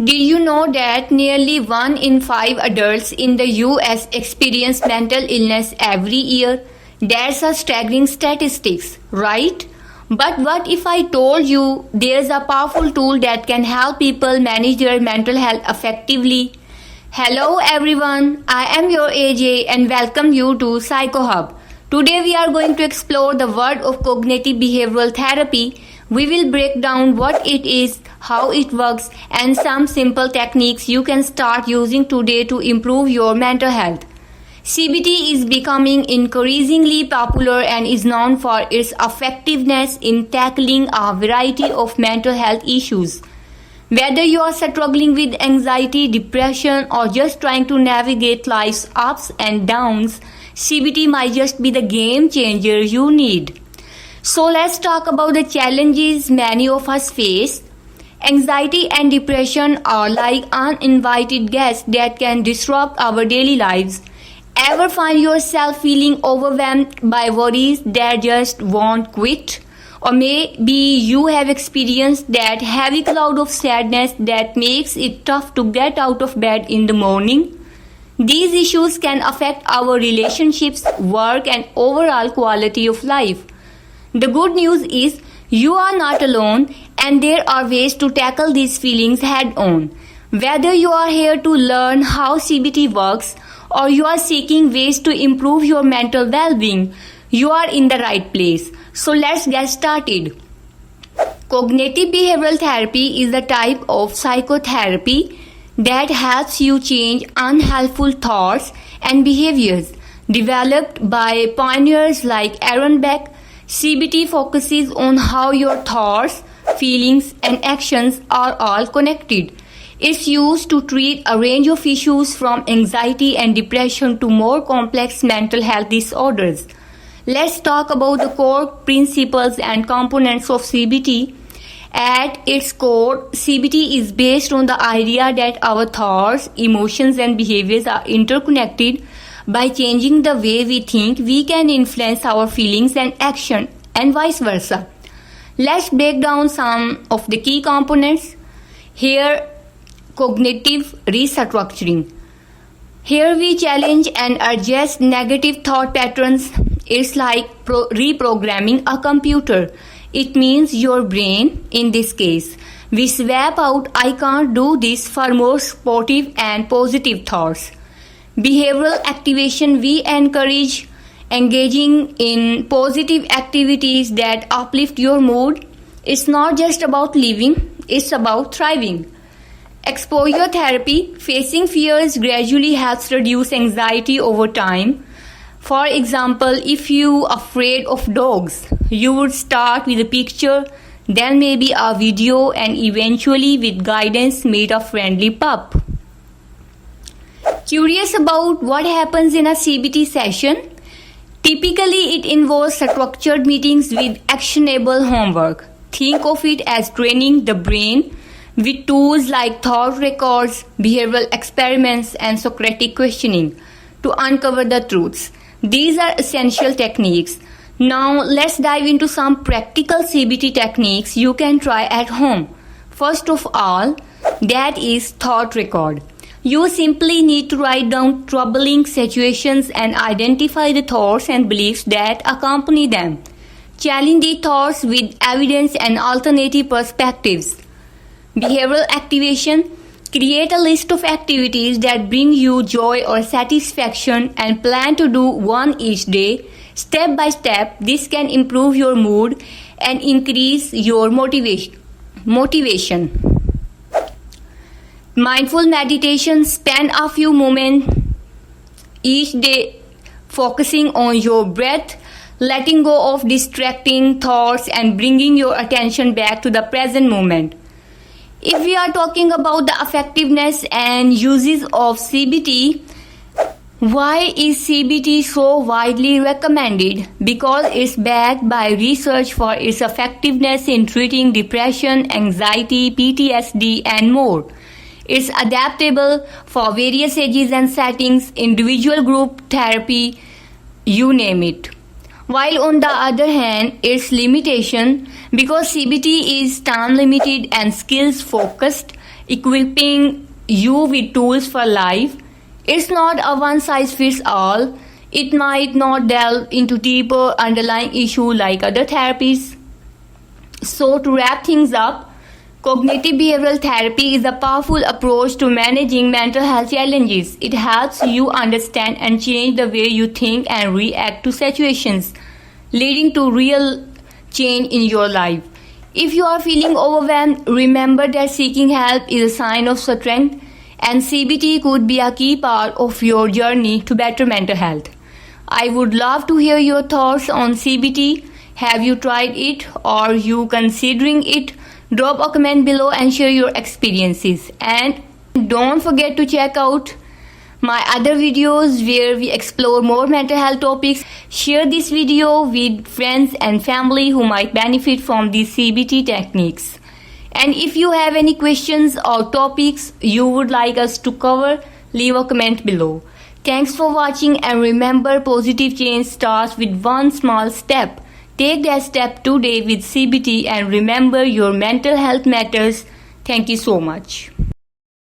Did you know that nearly 1 in 5 adults in the US experience mental illness every year? That's a staggering statistics, right? But what if I told you there's a powerful tool that can help people manage their mental health effectively? Hello everyone, I am your AJ and welcome you to PsychoHub. Today we are going to explore the world of cognitive behavioral therapy. We will break down what it is, how it works, and some simple techniques you can start using today to improve your mental health. CBT is becoming increasingly popular and is known for its effectiveness in tackling a variety of mental health issues. Whether you are struggling with anxiety, depression, or just trying to navigate life's ups and downs, CBT might just be the game changer you need. So let's talk about the challenges many of us face. Anxiety and depression are like uninvited guests that can disrupt our daily lives. Ever find yourself feeling overwhelmed by worries that just won't quit? Or maybe you have experienced that heavy cloud of sadness that makes it tough to get out of bed in the morning? These issues can affect our relationships, work, and overall quality of life. The good news is you are not alone and there are ways to tackle these feelings head on. Whether you are here to learn how CBT works or you are seeking ways to improve your mental well-being, you are in the right place. So let's get started. Cognitive behavioral therapy is a type of psychotherapy that helps you change unhelpful thoughts and behaviors. Developed by pioneers like Aaron Beck, CBT focuses on how your thoughts, feelings, and actions are all connected. It's used to treat a range of issues from anxiety and depression to more complex mental health disorders. Let's talk about the core principles and components of CBT. At its core, CBT is based on the idea that our thoughts, emotions, and behaviors are interconnected. By changing the way we think, we can influence our feelings and action, and vice versa. Let's break down some of the key components. Here, cognitive restructuring. Here we challenge and adjust negative thought patterns. It's like reprogramming a computer. It means your brain, in this case. We swap out "I can't do this" for more supportive and positive thoughts. Behavioral activation. We encourage engaging in positive activities that uplift your mood. It's not just about living, it's about thriving. Exposure therapy. Facing fears gradually helps reduce anxiety over time. For example, if you are afraid of dogs, you would start with a picture, then maybe a video, and eventually with guidance meet a friendly pup. Curious about what happens in a CBT session? Typically, it involves structured meetings with actionable homework. Think of it as training the brain with tools like thought records, behavioral experiments, and Socratic questioning to uncover the truths. These are essential techniques. Now, let's dive into some practical CBT techniques you can try at home. First of all, that is thought record. You simply need to write down troubling situations and identify the thoughts and beliefs that accompany them. Challenge the thoughts with evidence and alternative perspectives. Behavioral activation. Create a list of activities that bring you joy or satisfaction and plan to do one each day. Step by step, this can improve your mood and increase your motivation. Mindful meditation. Spend a few moments each day focusing on your breath, letting go of distracting thoughts, and bringing your attention back to the present moment. If we are talking about the effectiveness and uses of CBT, why is CBT so widely recommended? Because it's backed by research for its effectiveness in treating depression, anxiety, PTSD, and more. It's adaptable for various ages and settings, individual group therapy, you name it. While on the other hand, its limitation, because CBT is time limited and skills focused, equipping you with tools for life. It's not a one size fits all. It might not delve into deeper underlying issues like other therapies. So, to wrap things up, cognitive behavioral therapy is a powerful approach to managing mental health challenges. It helps you understand and change the way you think and react to situations, leading to real change in your life. If you are feeling overwhelmed, remember that seeking help is a sign of strength, and CBT could be a key part of your journey to better mental health. I would love to hear your thoughts on CBT. Have you tried it or you considering it? Drop a comment below and share your experiences. And don't forget to check out my other videos where we explore more mental health topics. Share this video with friends and family who might benefit from these CBT techniques. And if you have any questions or topics you would like us to cover, leave a comment below. Thanks for watching, and remember, positive change starts with one small step. Take that step today with CBT and remember, your mental health matters. Thank you so much.